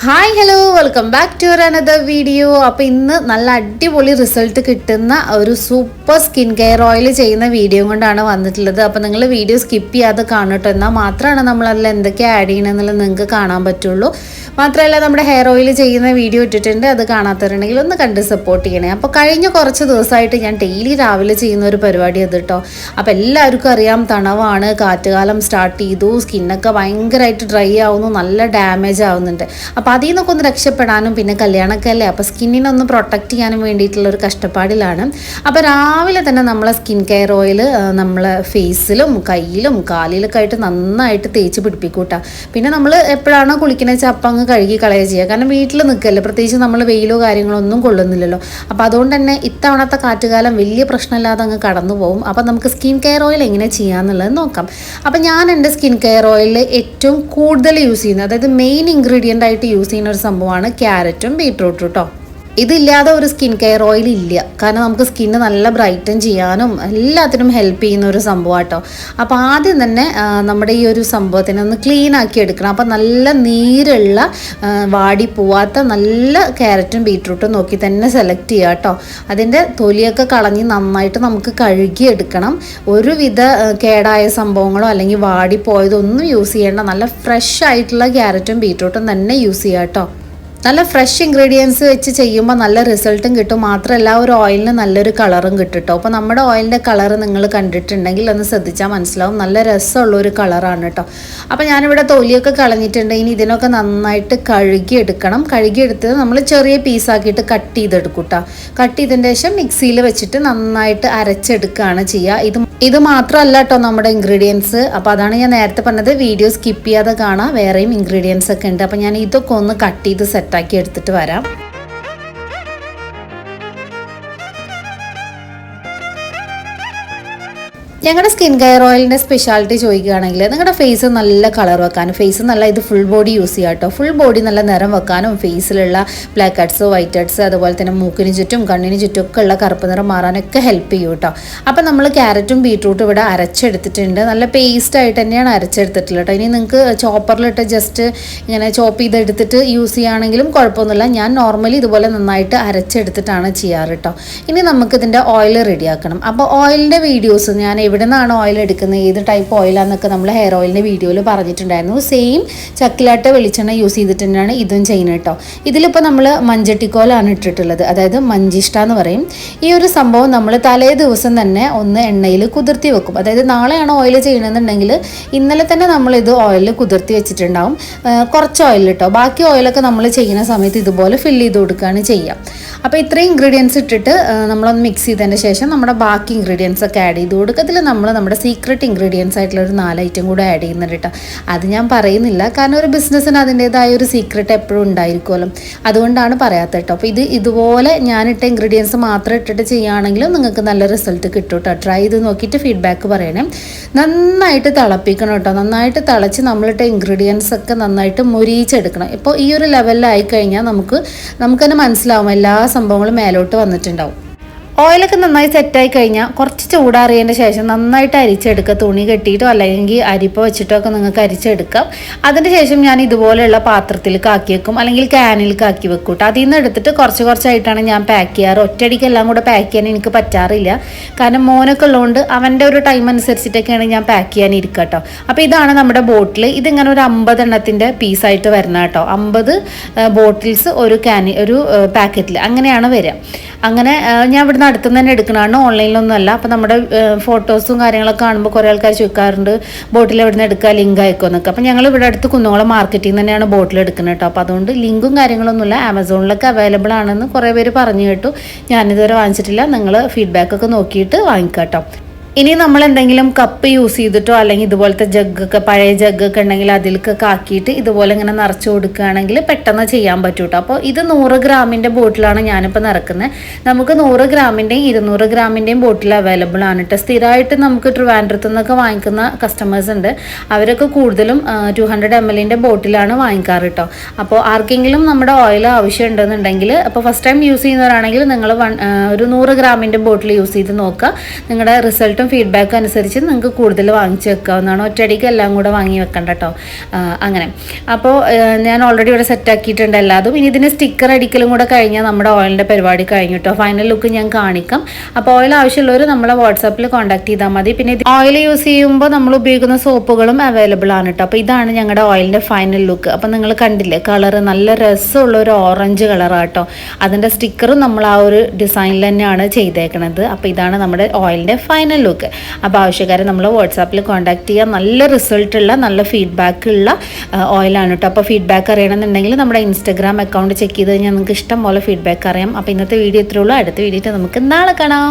Hi hello welcome back to another video. അപ്പോൾ ഇന്ന് നല്ല അടിപൊളി റിസൾട്ട് കിട്ടുന്ന ഒരു സൂപ്പർ സ്കിൻ കെയർ ഓയിൽ ചെയ്യുന്ന വീഡിയോ കൊണ്ടാണ് വന്നിട്ടുള്ളത്. അപ്പോൾ നിങ്ങൾ വീഡിയോ സ്കിപ്പ് ചെയ്യാതെ കാണട്ടോ, എന്നാൽ മാത്രമാണ് നമ്മളതിൽ എന്തൊക്കെ ആഡ് ചെയ്യണമെന്നുള്ളത് നിങ്ങൾക്ക് കാണാൻ പറ്റുള്ളൂ. മാത്രമല്ല നമ്മുടെ ഹെയർ ഓയിൽ ചെയ്യുന്ന വീഡിയോ ഇട്ടിട്ടുണ്ട്, അത് കാണാത്തവരുണ്ടെങ്കിൽ ഒന്ന് കണ്ട് സപ്പോർട്ട് ചെയ്യണേ. അപ്പോൾ കഴിഞ്ഞ കുറച്ച് ദിവസമായിട്ട് ഞാൻ ഡെയിലി രാവിലെ ചെയ്യുന്ന ഒരു പരിപാടി അത് കേട്ടോ. അപ്പോൾ എല്ലാവർക്കും അറിയാം, തണവാണ്, കാറ്റുകാലം സ്റ്റാർട്ട് ചെയ്തു, സ്കിന്നൊക്കെ ഭയങ്കരമായിട്ട് ഡ്രൈ ആവുന്നു, നല്ല ഡാമേജ് ആവുന്നുണ്ട്. അപ്പോൾ അതിൽ നിന്നൊക്കെ ഒന്ന് രക്ഷപ്പെടാനും പിന്നെ കല്യാണമൊക്കെ അല്ലേ, അപ്പോൾ സ്കിന്നിനൊന്ന് പ്രൊട്ടക്റ്റ് ചെയ്യാനും വേണ്ടിയിട്ടുള്ള ഒരു കഷ്ടപ്പാടിലാണ്. അപ്പോൾ രാവിലെ തന്നെ നമ്മളെ സ്കിൻ കെയർ ഓയിൽ നമ്മളെ ഫേസിലും കയ്യിലും കാലിലൊക്കെ ആയിട്ട് നന്നായിട്ട് തേച്ച് പിടിപ്പിക്കൂട്ടാ. പിന്നെ നമ്മൾ എപ്പോഴാണോ കുളിക്കണ വെച്ചാൽ അപ്പം അങ്ങ് കഴുകി കളയുക ചെയ്യുക. കാരണം വീട്ടിൽ നിൽക്കല്ലേ, പ്രത്യേകിച്ച് നമ്മൾ വെയിലോ കാര്യങ്ങളോ ഒന്നും കൊള്ളുന്നില്ലല്ലോ. അപ്പോൾ അതുകൊണ്ട് തന്നെ ഇത്തവണത്തെ കാറ്റുകാലം വലിയ പ്രശ്നമില്ലാതെ അങ്ങ് കടന്നു പോകും. അപ്പോൾ നമുക്ക് സ്കിൻ കെയർ ഓയിൽ എങ്ങനെ ചെയ്യാമെന്നുള്ളത് നോക്കാം. അപ്പോൾ ഞാൻ എൻ്റെ സ്കിൻ കെയർ ഓയിലിൽ ഏറ്റവും കൂടുതൽ യൂസ് ചെയ്യുന്നത്, അതായത് മെയിൻ ഇൻഗ്രീഡിയൻ്റ് ആയിട്ട് യൂസ് ചെയ്യുന്ന ഒരു സംഭവമാണ് ക്യാരറ്റും ബീട്രൂട്ടും കേട്ടോ. ഇതില്ലാതെ ഒരു സ്കിൻ കെയർ ഓയിൽ ഇല്ല. കാരണം നമുക്ക് സ്കിന്ന് നല്ല ബ്രൈറ്റൻ ചെയ്യാനും എല്ലാത്തിനും ഹെൽപ്പ് ചെയ്യുന്ന ഒരു സംഭവം കേട്ടോ. അപ്പോൾ ആദ്യം തന്നെ നമ്മുടെ ഈ ഒരു സംഭവത്തിനെ ഒന്ന് ക്ലീൻ ആക്കി എടുക്കണം. അപ്പോൾ നല്ല നീരുള്ള വാടി പോവാത്ത നല്ല ക്യാരറ്റും ബീട്രൂട്ടും നോക്കി തന്നെ സെലക്ട് ചെയ്യുക കേട്ടോ. അതിൻ്റെ തൊലിയൊക്കെ കളഞ്ഞ് നന്നായിട്ട് നമുക്ക് കഴുകി എടുക്കണം. ഒരുവിധ കേടായ സംഭവങ്ങളോ അല്ലെങ്കിൽ വാടിപ്പോയതൊന്നും യൂസ് ചെയ്യേണ്ട, നല്ല ഫ്രഷ് ആയിട്ടുള്ള ക്യാരറ്റും ബീട്രൂട്ടും തന്നെ യൂസ് ചെയ്യുക കേട്ടോ. നല്ല ഫ്രഷ് ഇൻഗ്രീഡിയൻസ് വെച്ച് ചെയ്യുമ്പോൾ നല്ല റിസൾട്ടും കിട്ടും. മാത്രമല്ല ഒരു ഓയിലിന് നല്ലൊരു കളറും കിട്ടും കേട്ടോ. അപ്പോൾ നമ്മുടെ ഓയിലിൻ്റെ കളർ നിങ്ങൾ കണ്ടിട്ടുണ്ടെങ്കിൽ ഒന്ന് ശ്രദ്ധിച്ചാൽ മനസ്സിലാവും, നല്ല രസമുള്ളൊരു കളറാണ് കേട്ടോ. അപ്പോൾ ഞാനിവിടെ തൊലിയൊക്കെ കളഞ്ഞിട്ടുണ്ട്. ഇനി ഇതിനൊക്കെ നന്നായിട്ട് കഴുകിയെടുക്കണം. കഴുകിയെടുത്ത് നമ്മൾ ചെറിയ പീസാക്കിയിട്ട് കട്ട് ചെയ്തെടുക്കും കേട്ടോ. കട്ട് ചെയ്തതിന് ശേഷം മിക്സിയിൽ വെച്ചിട്ട് നന്നായിട്ട് അരച്ചെടുക്കുകയാണ് ചെയ്യുക. ഇത് മാത്രമല്ല കേട്ടോ നമ്മുടെ ഇൻഗ്രീഡിയൻസ്. അപ്പോൾ അതാണ് ഞാൻ നേരത്തെ പറഞ്ഞത്, വീഡിയോ സ്കിപ്പ് ചെയ്യാതെ കാണാം, വേറെയും ഇൻഗ്രീഡിയൻസ് ഒക്കെ ഉണ്ട്. അപ്പോൾ ഞാൻ ഇതൊക്കെ ഒന്ന് കട്ട് ചെയ്ത് സെറ്റാക്കി എടുത്തിട്ട് വരാം. ഞങ്ങളുടെ സ്കിൻ കെയർ ഓയിലിൻ്റെ സ്പെഷ്യാലിറ്റി ചോദിക്കുകയാണെങ്കിൽ, നിങ്ങളുടെ ഫേസ് നല്ല കളർ വെക്കാനും, ഫേസ് നല്ല ഇത് ഫുൾ ബോഡി യൂസ് ചെയ്യുക കേട്ടോ. ഫുൾ ബോഡി നല്ല നിറം വെക്കാനും, ഫേസിലുള്ള ബ്ലാക്ക് ഹെഡ്സ് വൈറ്റ് ഹെഡ്സ് അതുപോലെ തന്നെ മൂക്കിന് ചുറ്റും കണ്ണിന് ചുറ്റും ഒക്കെ ഉള്ള കറുപ്പ് നിറം മാറാനൊക്കെ ഹെൽപ്പ് ചെയ്യും കേട്ടോ. അപ്പോൾ നമ്മൾ ക്യാരറ്റും ബീട്രൂട്ടും ഇവിടെ അരച്ചെടുത്തിട്ടുണ്ട്. നല്ല പേസ്റ്റായിട്ട് തന്നെയാണ് അരച്ചെടുത്തിട്ടുള്ളത് കേട്ടോ. ഇനി നിങ്ങൾക്ക് ചോപ്പറിലിട്ട് ജസ്റ്റ് ഇങ്ങനെ ചോപ്പ് ചെയ്തെടുത്തിട്ട് യൂസ് ചെയ്യുകയാണെങ്കിലും കുഴപ്പമൊന്നുമില്ല. ഞാൻ നോർമലി ഇതുപോലെ നന്നായിട്ട് അരച്ചെടുത്തിട്ടാണ് ചെയ്യാറ് കേട്ടോ. ഇനി നമുക്കിതിൻ്റെ ഓയിൽ റെഡിയാക്കണം. അപ്പോൾ ഓയിലിൻ്റെ വീഡിയോസ് ഞാൻ എവിടെ നിന്നാണ് ഓയിൽ എടുക്കുന്നത്, ഏത് ടൈപ്പ് ഓയിലാണെന്നൊക്കെ നമ്മൾ ഹെയർ ഓയിലിൻ്റെ വീഡിയോയിൽ പറഞ്ഞിട്ടുണ്ടായിരുന്നു. സെയിം ചക്കിലാട്ട വെളിച്ചെണ്ണ യൂസ് ചെയ്തിട്ട് തന്നെയാണ് ഇതും ചെയ്യുന്നത് കേട്ടോ. ഇതിലിപ്പോൾ നമ്മൾ മഞ്ചട്ടിക്കോലാണ് ഇട്ടിട്ടുള്ളത്, അതായത് മഞ്ചിഷ്ട എന്ന് പറയും. ഈ ഒരു സംഭവം നമ്മൾ തലേ ദിവസം തന്നെ ഒന്ന് എണ്ണയിൽ കുതിർത്തി വെക്കും. അതായത് നാളെയാണ് ഓയിൽ ചെയ്യണമെന്നുണ്ടെങ്കിൽ ഇന്നലെ തന്നെ നമ്മളിത് ഓയിലിൽ കുതിർത്തി വെച്ചിട്ടുണ്ടാവും. കുറച്ച് ഓയിൽ കേട്ടോ. ബാക്കി ഓയിലൊക്കെ നമ്മൾ ചെയ്യുന്ന സമയത്ത് ഇതുപോലെ ഫില്ല് ചെയ്ത് കൊടുക്കുകയാണ് ചെയ്യുക. അപ്പോൾ ഇത്രയും ഇൻഗ്രീഡിയൻസ് ഇട്ടിട്ട് നമ്മളൊന്ന് മിക്സ് ചെയ്തതിന് ശേഷം നമ്മുടെ ബാക്കി ഇൻഗ്രീഡിയൻസ് ഒക്കെ ആഡ് ചെയ്ത് കൊടുക്കുക. ഇതിൽ നമ്മൾ നമ്മുടെ സീക്രട്ട് ഇൻഗ്രീഡിയൻസ് ആയിട്ടുള്ള ഒരു 4 ഐറ്റം കൂടെ ആഡ് ചെയ്യുന്നുണ്ട് കേട്ടോ. അത് ഞാൻ പറയുന്നില്ല, കാരണം ഒരു ബിസിനസ്സിന് അതിൻ്റേതായ ഒരു സീക്രട്ട് എപ്പോഴും ഉണ്ടായിരിക്കുമല്ലോ, അതുകൊണ്ടാണ് പറയാത്തത് കേട്ടോ. അപ്പോൾ ഇതുപോലെ ഞാനിട്ട ഇൻഗ്രീഡിയൻസ് മാത്രം ഇട്ടിട്ട് ചെയ്യുകയാണെങ്കിലും നിങ്ങൾക്ക് നല്ല റിസൾട്ട് കിട്ടും കേട്ടോ. ട്രൈ ചെയ്ത് നോക്കിയിട്ട് ഫീഡ്ബാക്ക് പറയണേ. നന്നായിട്ട് തിളപ്പിക്കണം കേട്ടോ. നന്നായിട്ട് തിളച്ച് നമ്മളിട്ട ഇൻഗ്രീഡിയൻസ് ഒക്കെ നന്നായിട്ട് മൊരിയിച്ചെടുക്കണം. ഇപ്പോൾ ഈ ഒരു ലെവലിലായി കഴിഞ്ഞാൽ നമുക്ക് തന്നെ മനസ്സിലാവും എല്ലാ സംഭവങ്ങളും മേലോട്ട് വന്നിട്ടുണ്ടാവും. ഓയിലൊക്കെ നന്നായി സെറ്റായി കഴിഞ്ഞാൽ കുറച്ച് ചൂടാറിയതിൻ്റെ ശേഷം നന്നായിട്ട് അരിച്ചെടുക്കുക. തുണി കെട്ടിയിട്ടോ അല്ലെങ്കിൽ അരിപ്പ വെച്ചിട്ടോ ഒക്കെ നിങ്ങൾക്ക് അരിച്ചെടുക്കാം. അതിന് ശേഷം ഞാൻ ഇതുപോലെയുള്ള പാത്രത്തിലേക്ക് ആക്കി വെക്കും, അല്ലെങ്കിൽ ക്യാനിലേക്ക് ആക്കി വെക്കും കേട്ടോ. അതിൽ നിന്ന് എടുത്തിട്ട് കുറച്ചായിട്ടാണ് ഞാൻ പാക്ക് ചെയ്യാറ്. ഒറ്റയടിക്ക് എല്ലാം കൂടെ പാക്ക് ചെയ്യാൻ എനിക്ക് പറ്റാറില്ല, കാരണം മോനൊക്കെ ഉള്ളതുകൊണ്ട് അവൻ്റെ ഒരു ടൈം അനുസരിച്ചിട്ടൊക്കെയാണ് ഞാൻ പാക്ക് ചെയ്യാനിരിക്കുക കേട്ടോ. അപ്പോൾ ഇതാണ് നമ്മുടെ ബോട്ടിൽ. ഇതിങ്ങനെ ഒരു 50 എണ്ണത്തിൻ്റെ പീസായിട്ട് വരുന്ന കേട്ടോ. 50 ബോട്ടിൽസ് ഒരു പാക്കറ്റിൽ അങ്ങനെയാണ് വരിക. അങ്ങനെ ഞാൻ ഇവിടുന്ന് അടുത്തുനിന്ന് തന്നെ എടുക്കണതാണ്, ഓൺലൈനിലൊന്നും അല്ല. അപ്പോൾ നമ്മുടെ ഫോട്ടോസും കാര്യങ്ങളൊക്കെ കാണുമ്പോൾ കുറേ ആൾക്കാർ ചോദിക്കാറുണ്ട് ബോട്ടിൽ എവിടെ നിന്ന് എടുക്കുക, ലിങ്ക് അയക്കുമെന്നൊക്കെ. അപ്പോൾ ഞങ്ങൾ ഇവിടെ അടുത്ത് കുന്നോളം മാർക്കറ്റിൽ നിന്ന് തന്നെയാണ് ബോട്ടിൽ എടുക്കുന്നത് കേട്ടോ. അപ്പോൾ അതുകൊണ്ട് ലിങ്കും കാര്യങ്ങളൊന്നുമില്ല, ആമസോണിലൊക്കെ അവൈലബിൾ ആണെന്ന് കുറേ പേര് പറഞ്ഞു കേട്ടു. ഞാനിതുവരെ വാങ്ങിച്ചിട്ടില്ല, നിങ്ങൾ ഫീഡ്ബാക്കൊക്കെ നോക്കിയിട്ട് വാങ്ങിക്കാം കേട്ടോ. ഇനി നമ്മൾ എന്തെങ്കിലും കപ്പ് യൂസ് ചെയ്തിട്ടോ അല്ലെങ്കിൽ ഇതുപോലത്തെ ജഗ്ഗൊക്കെ പഴയ ജഗ്ഗൊക്കെ ഉണ്ടെങ്കിൽ അതിലേക്കൊക്കെ ആക്കിയിട്ട് ഇതുപോലെ ഇങ്ങനെ നിറച്ച് കൊടുക്കുകയാണെങ്കിൽ പെട്ടെന്ന് ചെയ്യാൻ പറ്റും കേട്ടോ. അപ്പോൾ ഇത് 100 ഗ്രാമിൻ്റെ ബോട്ടിലാണ് ഞാനിപ്പോൾ നിറക്കുന്നത്. നമുക്ക് 100 ഗ്രാമിൻ്റെയും 200 ഗ്രാമിൻ്റെയും ബോട്ടിൽ അവൈലബിൾ ആണ് കേട്ടോ. സ്ഥിരമായിട്ട് നമുക്ക് ട്രിവാൻഡ്രത്തു നിന്നൊക്കെ വാങ്ങിക്കുന്ന കസ്റ്റമേഴ്സ് ഉണ്ട്. അവരൊക്കെ കൂടുതലും 200 ml ബോട്ടിലാണ് വാങ്ങിക്കാറ് കേട്ടോ. അപ്പോൾ ആർക്കെങ്കിലും നമ്മുടെ ഓയിൽ ആവശ്യം ഉണ്ടെന്നുണ്ടെങ്കിൽ, അപ്പോൾ ഫസ്റ്റ് ടൈം യൂസ് ചെയ്യുന്നവരാണെങ്കിൽ നിങ്ങൾ ഒരു 100 ഗ്രാമിൻ്റെ ബോട്ടിൽ യൂസ് ചെയ്ത് നോക്കുക. നിങ്ങളുടെ റിസൾട്ട് റിസൾട്ടും ഫീഡ്ബാക്കും അനുസരിച്ച് നിങ്ങൾക്ക് കൂടുതൽ വാങ്ങിച്ച് വെക്കാവുന്നതാണ്. ഒറ്റയടിക്ക് എല്ലാം കൂടെ വാങ്ങി വെക്കണ്ട കേട്ടോ. അങ്ങനെ അപ്പോൾ ഞാൻ ഓൾറെഡി ഇവിടെ സെറ്റാക്കിയിട്ടുണ്ട് എല്ലാതും. ഇനി ഇതിന് സ്റ്റിക്കർ അടിക്കലും കൂടെ കഴിഞ്ഞാൽ നമ്മുടെ ഓയിലിൻ്റെ പരിപാടി കഴിഞ്ഞു കേട്ടോ. ഫൈനൽ ലുക്ക് ഞാൻ കാണിക്കാം. അപ്പോൾ ഓയിൽ ആവശ്യമുള്ളവർ നമ്മളെ വാട്സാപ്പിൽ കോൺടാക്ട് ചെയ്താൽ മതി. പിന്നെ ഓയിൽ യൂസ് ചെയ്യുമ്പോൾ നമ്മൾ ഉപയോഗിക്കുന്ന സോപ്പുകളും അവൈലബിൾ ആണ് കേട്ടോ. അപ്പോൾ ഇതാണ് ഞങ്ങളുടെ ഓയിലിൻ്റെ ഫൈനൽ ലുക്ക്. അപ്പോൾ നിങ്ങൾ കണ്ടില്ലേ, കളർ നല്ല രസമുള്ള ഒരു ഓറഞ്ച് കളറാണ് കേട്ടോ. അതിൻ്റെ സ്റ്റിക്കറും നമ്മൾ ആ ഒരു ഡിസൈനിൽ തന്നെയാണ് ചെയ്തേക്കണത്. അപ്പോൾ ഇതാണ് നമ്മുടെ ഓയിലിൻ്റെ ഫൈനൽ ലുക്ക്. അപ്പോൾ ആവശ്യക്കാരെ നമ്മൾ വാട്സാപ്പിൽ കോൺടാക്ട് ചെയ്യുക. നല്ല റിസൾട്ടുള്ള നല്ല ഫീഡ്ബാക്ക് ഉള്ള ഓയിലാണ് കേട്ടോ. അപ്പോൾ ഫീഡ്ബാക്ക് അറിയണമെന്നുണ്ടെങ്കിൽ നമ്മുടെ ഇൻസ്റ്റാഗ്രാം അക്കൗണ്ട് ചെക്ക് ചെയ്ത് കഴിഞ്ഞാൽ നിങ്ങൾക്ക് ഇഷ്ടം പോലെ ഫീഡ്ബാക്ക് അറിയാം. അപ്പോൾ ഇന്നത്തെ വീഡിയോ ഇത്രയേ ഉള്ളൂ. അടുത്ത വീഡിയോ നമുക്ക് നാളെ കാണാം.